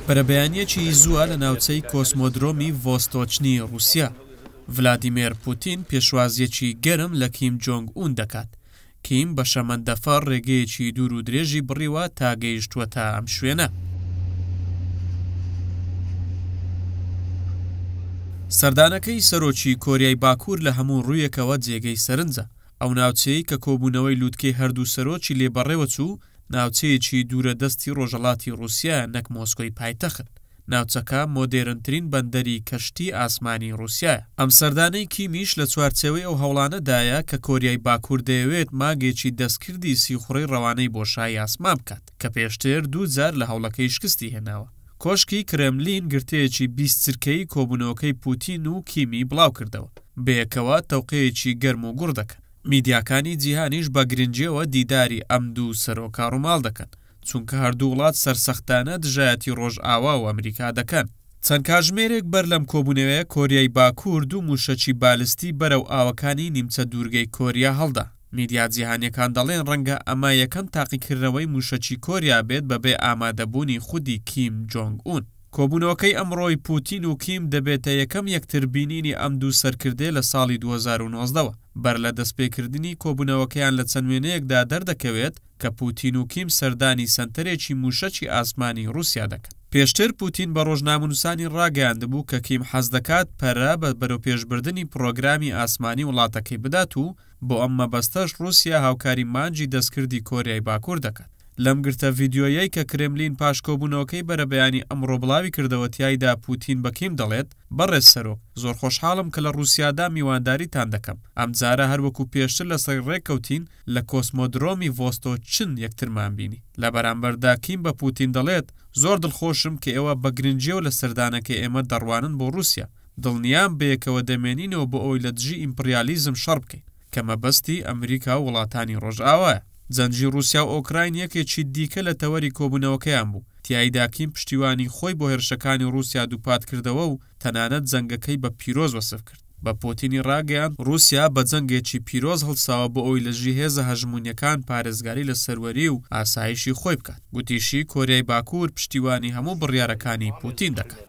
بەرەبەیانیەکی زووە لە ناوچەی کۆسمۆدرۆمی ڤۆستۆچنی رووسیا. ڤلادیمیر پوتین پێشوازیەکی گەرم لە کیم جۆنگ ئون دەکات. کیم بە شەمەندەفەر ڕێگەیەکی دوور و درێژی بڕیوە تا گەیشتووەتە ئەم شوێنە. سەردانەکەی سەرۆکی کۆریای باکوور لە هەموو ڕوویەکەوە جێگەی سەرنجە. ئەو ناوچەیە کە کۆبوونەوەی لووتکەی هەردوو سەرۆکی لێبەڕێوە چوو، ناوچەیەکی دوورە دەستی ڕۆژهەڵاتی رووسیا نەک مۆسکۆی پایتەخت. ناوچەکە مۆدێرنترین بەندەری کەشتی ئاسمانی رووسیایە. ئەم سەردانەی کیمیش لە چوارچێوەی ئەو هەوڵانەدایە کە کۆریای باکوور دەیەوێت ماگێکی دەستکردی سیخوڕەی ڕەوانەی بۆشایی ئاسمان بکات کە پێشتر دووجار لە هەوڵەکەی شکستی هێناوە. کۆشکی کرێملین گرتەیەکی 20 چرکەی کۆبوونەوەکەی پوتین و کیمی بڵاو کردەوە. بەیەکەوە تەوقەیەکی گەرم و گوڕ دەکەن. میدیاکانی جیهانیش بە گرنگیەوە دیداری ئەم دوو سەرۆکا ڕووماڵ دەکەن، چونکە هەردوو وڵات سەرسەختانە دژایەتی ڕۆژئاوا و ئەمریکا دەکەن. چەند کاتژمێرێک بەر لەم کۆبوونەوەیە کۆریای باکوور دوو موشەکی بالستی بەرەو ئاوەکانی نیمچە دوورگەی کۆریا هەڵدا. میدیا جیهانیەکان دەڵێن ڕەنگە ئەمە یەکەم تاقیکردنەوەی موشەکی کۆریا بێت بەبێ ئامادەبوونی خودی کیم جۆنگ ئون. کۆبوونەوەکەی ئەمڕۆی پوتین و کیم دەبێتە یەکەم یەکتربینینی ئەم دوو سەرکردێ لە ساڵی 2019ەوە. بەر لە دەستپێکردنی کۆبوونەوەکەیان لە چەند وێنەیەکدا دەردەکەوێت کە پوتین و کیم سەردانی سنتەرێکی موشەکی ئاسمانی رووسیا دەکەن. پێشتر پوتین بە ڕۆژنامەنووسانی ڕاگەیاندبوو کە کیم حەز دەکات پەرە بە بەرەوپێشبردننی پڕۆگرامی ئاسمانی وڵاتەکەی بدات و بۆ ئەم مەبەستەش رووسیا هاوکاری مانجی دەستکردی کۆریای باکوور دەکات. لەم گرتە ڤیدیۆیەی کە کرێملین پاش کۆبوونەوەکەی بەرەبەیانی ئەمڕۆ بڵاوی کردەوە تیایدا پوتین بە کیم دەڵێت بەڕێز سەرۆک، زۆر خۆشحاڵم کە لە رووسیادا میوانداریتان دەکەم. ئەم جارە هەروەکو پێشتر لەسەر ڕێککەوتین لە کۆسمۆدرۆمی ڤۆستۆچن یەکترمان بینی. لە بەرامبەردا کیم بە پوتین دەڵێت زۆر دڵخۆشم کە ئێوە بە گرنگیەوە لە سەردانەکەی ئێمە دەڕوانن بۆ رووسیا. دڵنیام بەیەکەوە دەمێنینەوە بۆ ئەوی لە دژی ئیمپریالیزم شەڕ بکەین کە مەبەستی ئەمریکا و وڵاتانی ڕۆژئاوایە. جەنجی رووسیا و ئۆکراین یەکێکی دیکە لە تەوەری کۆبوونەوەکەیان بوو. تیایدا کیم پشتیوانی خۆی بۆ هێرشەکانی رووسیا دووپات کردەوە و تەنانەت جەنگەکەی بە پیرۆز وەسف کرد. بە پوتینی ڕاگەیان رووسیا بە جەنگێکی پیرۆز هەڵساوە بۆ ئەوی لە ژی هێزە هەژمونیەکان پارێزگاری لە سەروەری و ئاسایشی خۆی بکات. گوتیشی کۆریای باکوور پشتیوانی هەموو بڕیارەکانی پوتین دەکات.